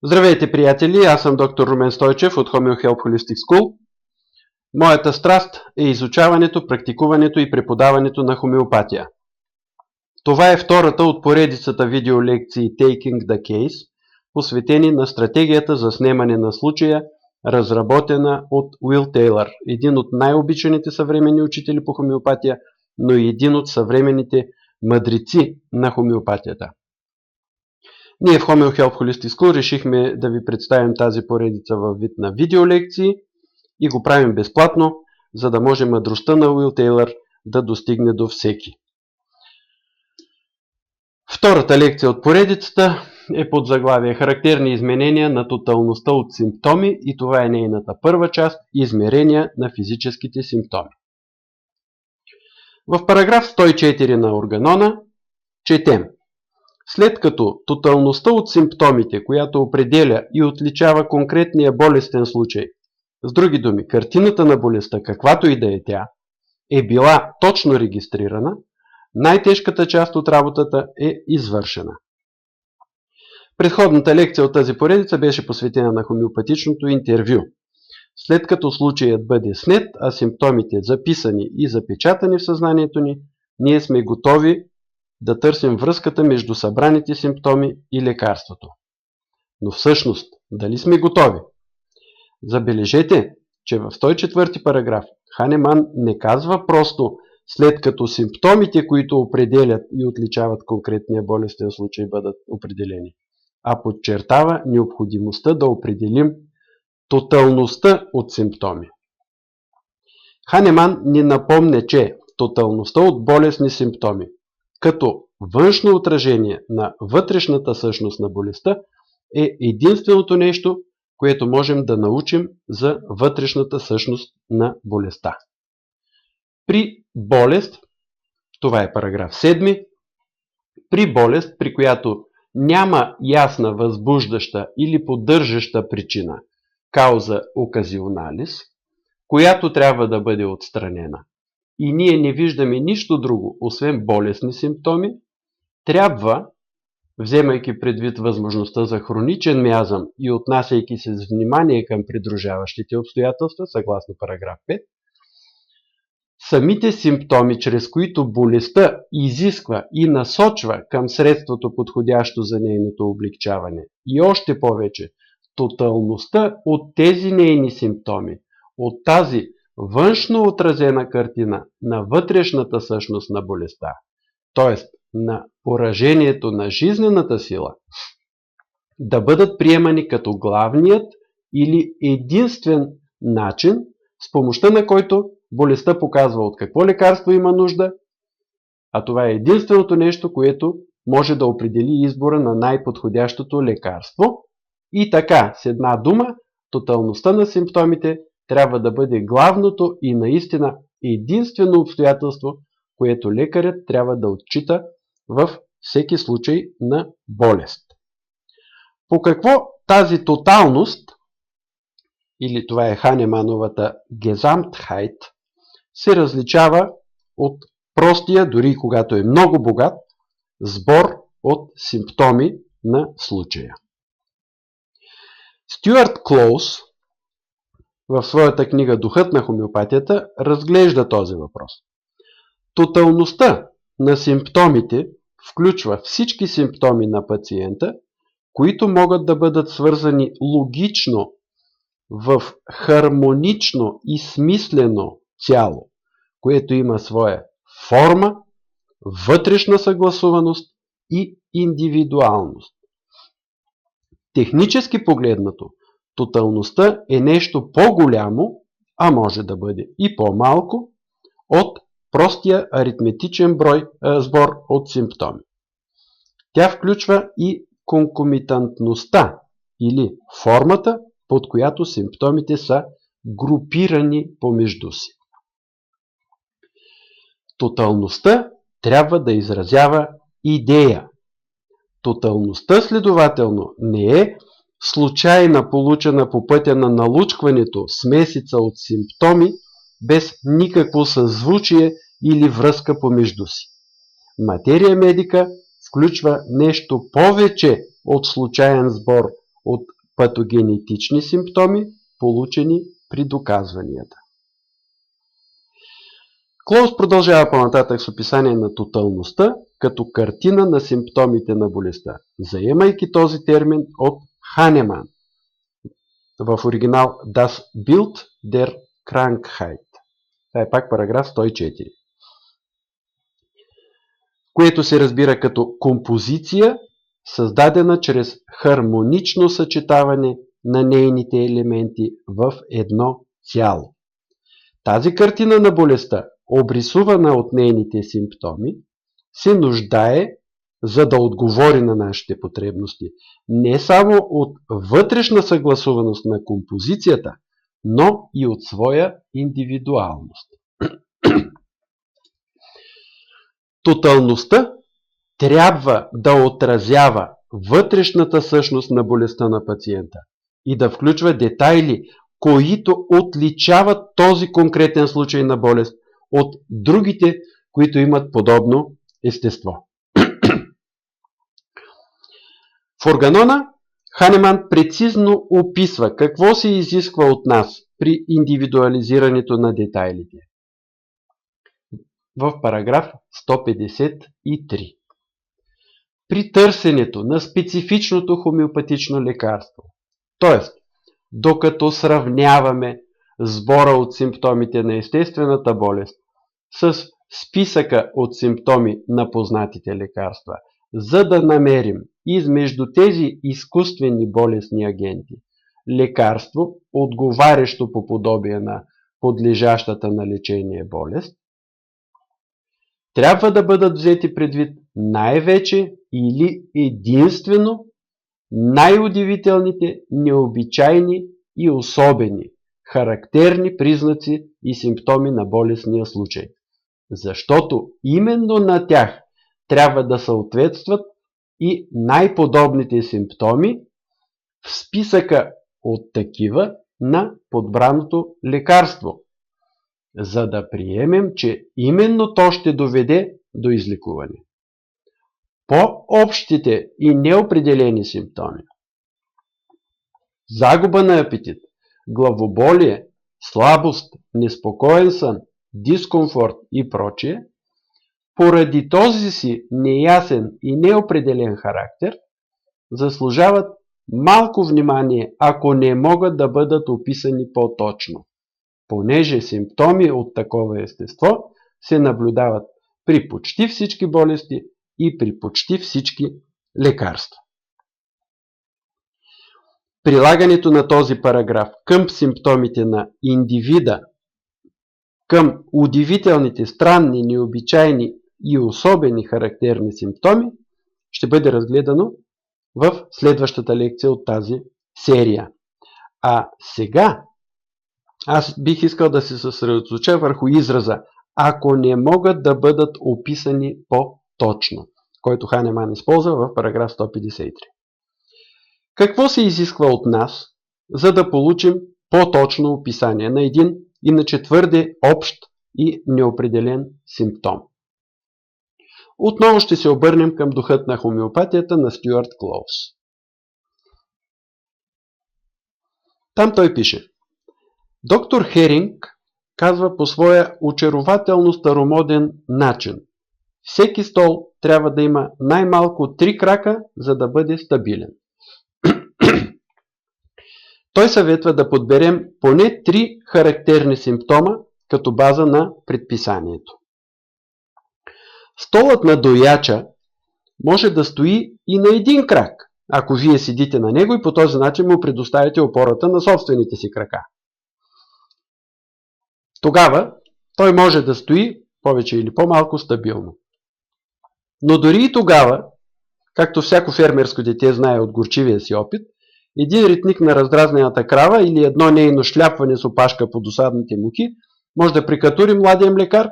Здравейте, приятели! Аз съм доктор Румен Стойчев от Homeohealth Holistic School. Моята страст е изучаването, практикуването и преподаването на хомеопатия. Това е втората от поредицата видеолекции Taking the Case, посветени на стратегията за снемане на случая, разработена от Уил Тейлър, един от най-обичаните съвременни учители по хомеопатия, но и един от съвременните мъдреци на хомеопатията. Ние в Homeohealth Holistic School решихме да ви представим тази поредица във вид на видеолекции и го правим безплатно, за да може мъдростта на Уил Тейлър да достигне до всеки. Втората лекция от поредицата е под заглавие Характерни изменения на тоталността от симптоми и това е нейната първа част – измерения на физическите симптоми. В параграф 104 на Органона четем: след като тоталността от симптомите, която определя и отличава конкретния болестен случай, с други думи, картината на болестта, каквато и да е тя, е била точно регистрирана, най-тежката част от работата е извършена. Предходната лекция от тази поредица беше посветена на хомеопатичното интервю. След като случаят бъде снет, а симптомите записани и запечатани в съзнанието ни, ние сме готови да търсим връзката между събраните симптоми и лекарството. Но всъщност, дали сме готови? Забележете, че в 104 параграф Ханеман не казва просто след като симптомите, които определят и отличават конкретния болестен случай, бъдат определени, а подчертава необходимостта да определим тоталността от симптоми. Ханеман ни напомня, че тоталността от болестни симптоми, като външно отражение на вътрешната същност на болестта, е единственото нещо, което можем да научим за вътрешната същност на болестта. При болест, това е параграф 7, при болест, при която няма ясна възбуждаща или поддържаща причина, кауза оказионалис, която трябва да бъде отстранена, и ние не виждаме нищо друго, освен болестни симптоми, трябва, вземайки предвид възможността за хроничен миазъм и отнасяйки се с внимание към придружаващите обстоятелства, съгласно параграф 5, самите симптоми, чрез които болестта изисква и насочва към средството подходящо за нейното облегчаване, и още повече тоталността от тези нейни симптоми, от тази външно отразена картина на вътрешната същност на болестта, т.е. на поражението на жизнената сила, да бъдат приемани като главният или единствен начин, с помощта на който болестта показва от какво лекарство има нужда, а това е единственото нещо, което може да определи избора на най-подходящото лекарство. И така, с една дума, тоталността на симптомите трябва да бъде главното и наистина единствено обстоятелство, което лекарят трябва да отчита във всеки случай на болест. По какво тази тоталност, или това е Ханемановата Gesamtheit, се различава от простия, дори когато е много богат, сбор от симптоми на случая? Стюарт Клоус в своята книга Духът на хомеопатията разглежда този въпрос. Тоталността на симптомите включва всички симптоми на пациента, които могат да бъдат свързани логично в хармонично и смислено цяло, което има своя форма, вътрешна съгласуваност и индивидуалност. Технически погледнато, тоталността е нещо по-голямо, а може да бъде и по-малко, от простия аритметичен сбор от симптоми. Тя включва и конкомитантността или формата, под която симптомите са групирани помежду си. Тоталността трябва да изразява идея. Тоталността, следователно, не е случайна, получена по пътя на налучкването смесица от симптоми, без никакво съзвучие или връзка помежду си. Материя медика включва нещо повече от случайен сбор от патогенетични симптоми, получени при доказванията. Клоус продължава по-нататък с описание на тоталността като картина на симптомите на болестта, заемайки този термин от Ханеман в оригинал Das Bild der Krankheit. Това е пак параграф 104. Което се разбира като композиция, създадена чрез хармонично съчетаване на нейните елементи в едно цяло. Тази картина на болестта, обрисувана от нейните симптоми, се нуждае, за да отговори на нашите потребности, не само от вътрешна съгласуваност на композицията, но и от своя индивидуалност. Тоталността трябва да отразява вътрешната същност на болестта на пациента и да включва детайли, които отличават този конкретен случай на болест от другите, които имат подобно естество. В Органона Ханеман прецизно описва какво се изисква от нас при индивидуализирането на детайлите. В параграф 153. При търсенето на специфичното хомеопатично лекарство, т.е. докато сравняваме сбора от симптомите на естествената болест с списъка от симптоми на познатите лекарства, за да намерим измежду тези изкуствени болестни агенти лекарство, отговарящо по подобие на подлежащата на лечение болест, трябва да бъдат взети предвид най-вече или единствено най-удивителните, необичайни и особени, характерни признаци и симптоми на болестния случай. Защото именно на тях трябва да съответстват и най-подобните симптоми в списъка от такива на подбраното лекарство, за да приемем, че именно то ще доведе до излекуване. По-общите и неопределени симптоми, загуба на апетит, главоболие, слабост, неспокоен сън, дискомфорт и прочие, поради този си неясен и неопределен характер, заслужават малко внимание, ако не могат да бъдат описани по-точно, понеже симптоми от такова естество се наблюдават при почти всички болести и при почти всички лекарства. Прилагането на този параграф към симптомите на индивида, към удивителните, странни, необичайни и особени характерни симптоми, ще бъде разгледано в следващата лекция от тази серия. А сега аз бих искал да се съсредоточа върху израза „ако не могат да бъдат описани по-точно“, който Ханеман използва в параграф 153. Какво се изисква от нас, за да получим по-точно описание на един иначе твърде общ и неопределен симптом? Отново ще се обърнем към духът на хомеопатията на Стюарт Клоус. Там той пише: доктор Херинг казва по своя очарователно старомоден начин: всеки стол трябва да има най-малко 3 крака, за да бъде стабилен. Той съветва да подберем поне 3 характерни симптома като база на предписанието. Столът на дояча може да стои и на един крак, ако вие седите на него и по този начин му предоставите опората на собствените си крака. Тогава той може да стои повече или по-малко стабилно. Но дори и тогава, както всяко фермерско дете знае от горчивия си опит, един ритник на раздразнената крава или едно нейно шляпване с опашка по досадните муки може да прикатури младия млекар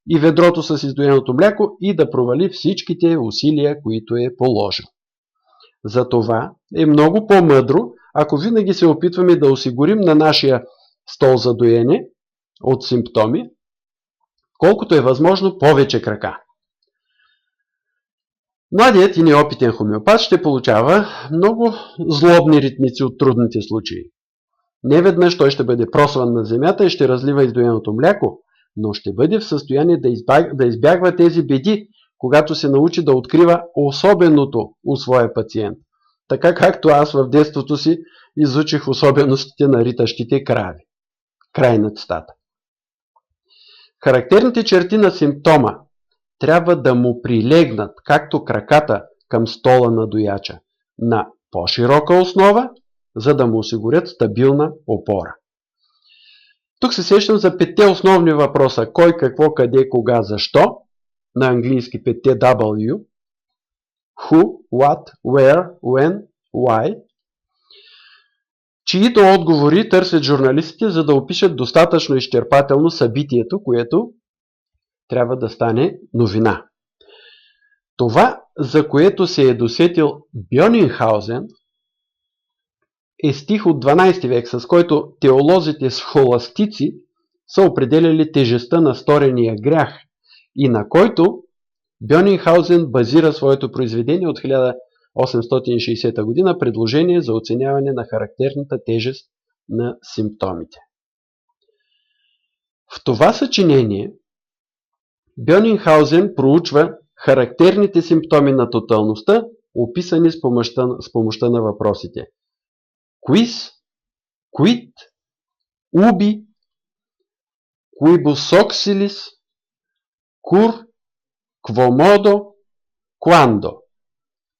и ведрото с издоеното мляко и да провали всичките усилия, които е положил. Затова е много по-мъдро, ако винаги се опитваме да осигурим на нашия стол за доене от симптоми, колкото е възможно повече крака. Младият и неопитен хомеопат ще получава много злобни ритници от трудните случаи. Неведнъж той ще бъде просван на земята и ще разлива издоеното мляко, но ще бъде в състояние да избягва тези беди, когато се научи да открива особеното у своя пациент. Така както аз в детството си изучих особеностите на ритащите крави. Край на цитата. Характерните черти на симптома трябва да му прилегнат, както краката към стола на дояча, на по-широка основа, за да му осигурят стабилна опора. Тук се сещам за 5 основни въпроса: кой, какво, къде, кога, защо, на английски 5 W, who, what, where, when, why, чието отговори търсят журналистите, за да опишат достатъчно изчерпателно събитието, което трябва да стане новина. Това, за което се е досетил Бьонинхаузен, е стих от 12 век, с който теолозите схоластици са определяли тежестта на сторения грях и на който Бьонинхаузен базира своето произведение от 1860 година предложение за оценяване на характерната тежест на симптомите. В това съчинение Бьонинхаузен проучва характерните симптоми на тоталността, описани с помощта на въпросите: quis, quid, ubi, quibus auxilis, cur, quomodo, quando.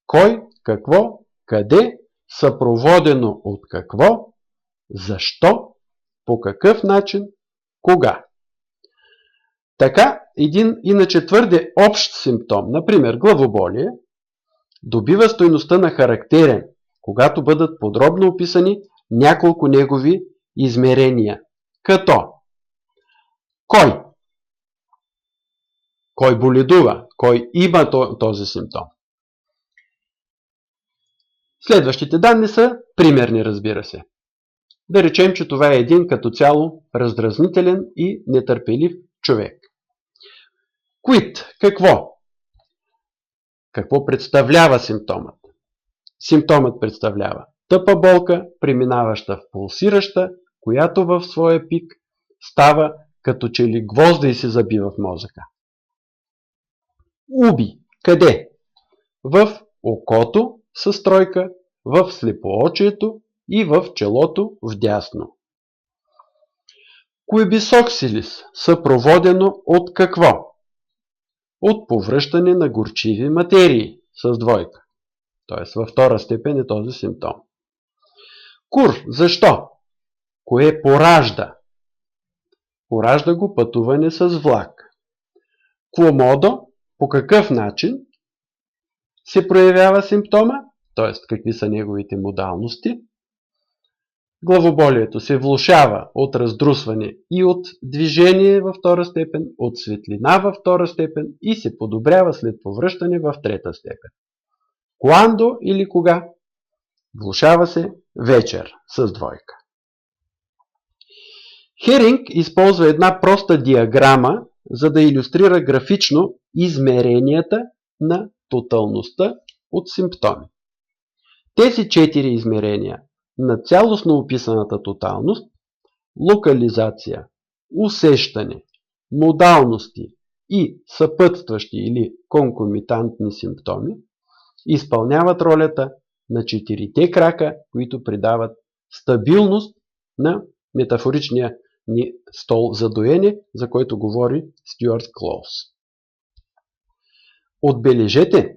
Кой, какво, къде, съпроводено от какво, защо, по какъв начин, кога. Така, един иначе твърде общ симптом, например главоболие, добива стойността на характерен, когато бъдат подробно описани няколко негови измерения, като кой? Кой боледува? Кой има този симптом? Следващите данни са примерни, разбира се. Да речем, че това е един като цяло раздразнителен и нетърпелив човек. Quid? Какво? Какво представлява симптомът? Симптомът представлява тъпа болка, преминаваща в пулсираща, която в своя пик става като че ли гвозда и се забива в мозъка. Уби. Къде? В окото с тройка, в слепоочието и в челото вдясно. Quibus съпроводено от какво? От повръщане на горчиви материи с двойка. Т.е. във втора степен е този симптом. Кур. Защо? Кое поражда? Поражда го пътуване с влак. Quomodo. По какъв начин се проявява симптома? Т.е. какви са неговите модалности? Главоболието се влошава от раздрусване и от движение във втора степен, от светлина във втора степен и се подобрява след повръщане в трета степен. Quando или кога? Влошава се вечер с двойка. Херинг използва една проста диаграма, за да илюстрира графично измеренията на тоталността от симптоми. Тези 4 измерения на цялостно описаната тоталност, локализация, усещане, модалности и съпътстващи или конкомитантни симптоми, изпълняват ролята на 4 крака, които придават стабилност на метафоричния ни стол за доене, за който говори Стюарт Клоус. Отбележете,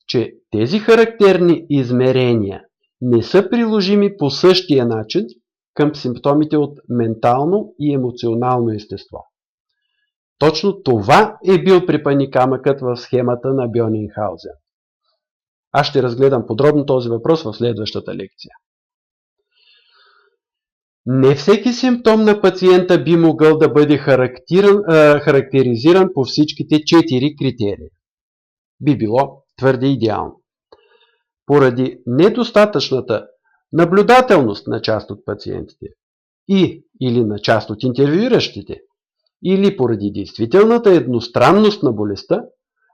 че тези характерни измерения не са приложими по същия начин към симптомите от ментално и емоционално естество. Точно това е бил препъникамъкът в схемата на Бьонинхаузен. Аз ще разгледам подробно този въпрос в следващата лекция. Не всеки симптом на пациента би могъл да бъде характеризиран по всичките 4 критерия. Би било твърде идеално. Поради недостатъчната наблюдателност на част от пациентите или на част от интервюиращите, или поради действителната едностранност на болестта,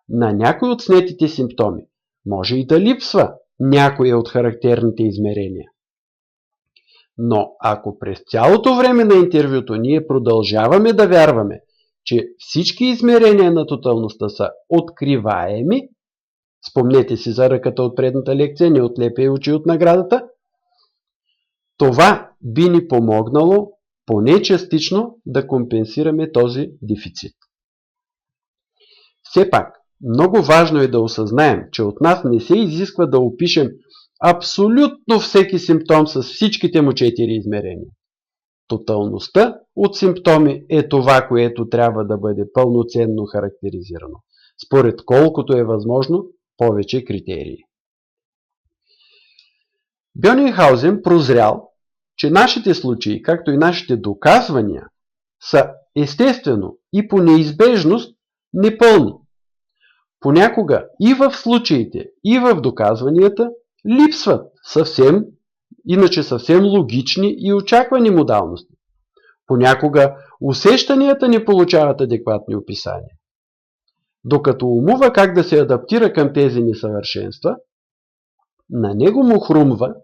на някои от снетите симптоми Може и да липсва някоя от характерните измерения. Но ако през цялото време на интервюто ние продължаваме да вярваме, че всички измерения на тоталността са откриваеми, спомнете си за ръката от предната лекция, не отлепяй очи от наградата, това би ни помогнало поне частично да компенсираме този дефицит. Все пак, много важно е да осъзнаем, че от нас не се изисква да опишем абсолютно всеки симптом с всичките му 4 измерения. Тоталността от симптоми е това, което трябва да бъде пълноценно характеризирано, според колкото е възможно повече критерии. Бьонинхаузен прозрял, че нашите случаи, както и нашите доказвания, са естествено и по неизбежност непълни. Понякога и в случаите, и в доказванията липсват иначе съвсем логични и очаквани модалности. Понякога усещанията не получават адекватни описания. Докато умува как да се адаптира към тези несъвършенства, на него му хрумва,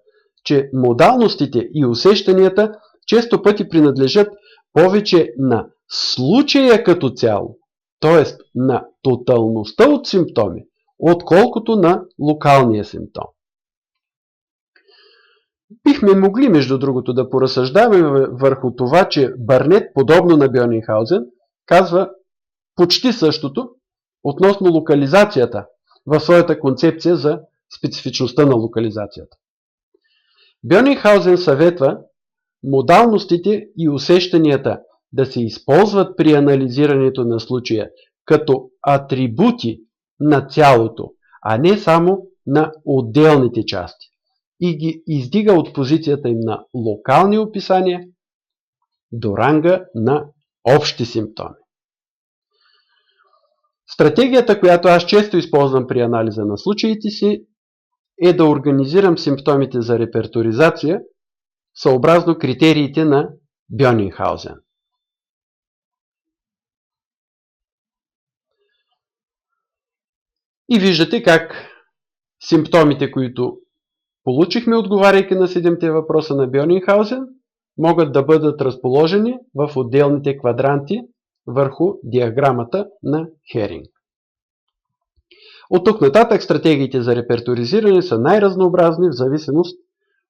че модалностите и усещанията често пъти принадлежат повече на случая като цяло, т.е. на тоталността от симптоми, отколкото на локалния симптом. Бихме могли, между другото, да поразсъждаваме върху това, че Барнет, подобно на Бьонинхаузен, казва почти същото относно локализацията в своята концепция за специфичността на локализацията. Бьонинхаузен съветва модалностите и усещанията да се използват при анализирането на случая като атрибути на цялото, а не само на отделните части, и ги издига от позицията им на локални описания до ранга на общи симптоми. Стратегията, която аз често използвам при анализа на случаите си, е да организирам симптомите за репертуаризация съобразно критериите на Бьонинхаузен. И виждате как симптомите, които получихме, отговаряйки на 7-те въпроса на Бьонинхаузен, могат да бъдат разположени в отделните квадранти върху диаграмата на Херинг. От тук нататък стратегиите за репертуаризиране са най-разнообразни в зависимост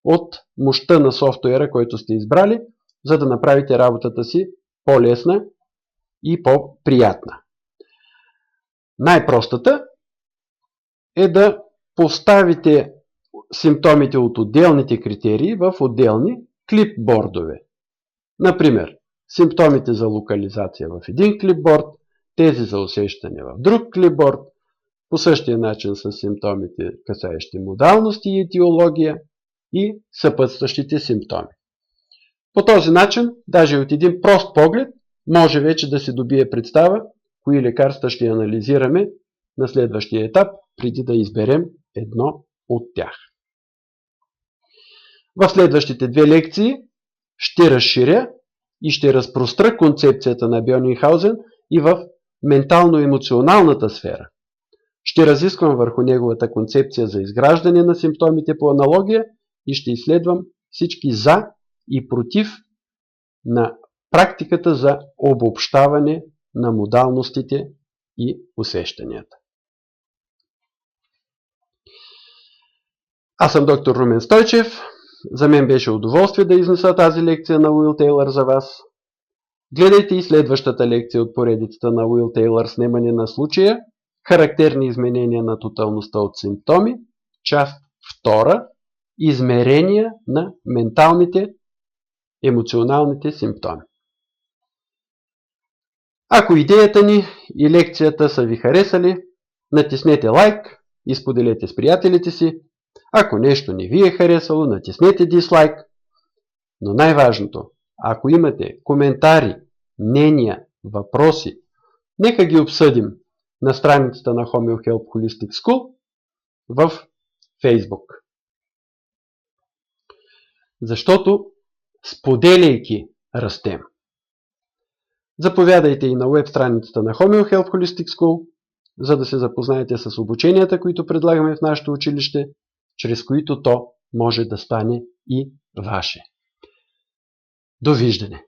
от мощта на софтуера, който сте избрали, за да направите работата си по-лесна и по-приятна. Най-простата е да поставите симптомите от отделните критерии в отделни клипбордове. Например, симптомите за локализация в един клипборд, тези за усещане в друг клипборд, по същия начин с симптомите, касаещи модалности и етиология и съпътстващите симптоми. По този начин, даже от един прост поглед, може вече да се добие представа кои лекарства ще анализираме на следващия етап, преди да изберем едно от тях. В следващите 2 лекции ще разширя и ще разпростра концепцията на Бьонинхаузен и в ментално-емоционалната сфера. Ще разисквам върху неговата концепция за изграждане на симптомите по аналогия и ще изследвам всички за и против на практиката за обобщаване на модалностите и усещанията. Аз съм доктор Румен Стойчев. За мен беше удоволствие да изнеса тази лекция на Уил Тейлър за вас. Гледайте и следващата лекция от поредицата на Уил Тейлър "Снемане на случая. Характерни изменения на тоталността от симптоми", част 2. Измерения на менталните, емоционалните симптоми. Ако идеята ни и лекцията са ви харесали, натиснете лайк и споделете с приятелите си. Ако нещо не ви е харесало, натиснете дислайк. Но най-важното, ако имате коментари, мнения, въпроси, нека ги обсъдим на страницата на Home Health Holistic School в Facebook. Защото споделяйки растем. Заповядайте и на веб страницата на Home Health Holistic School за да се запознаете с обученията, които предлагаме в нашето училище, чрез които то може да стане и ваше. Довиждане!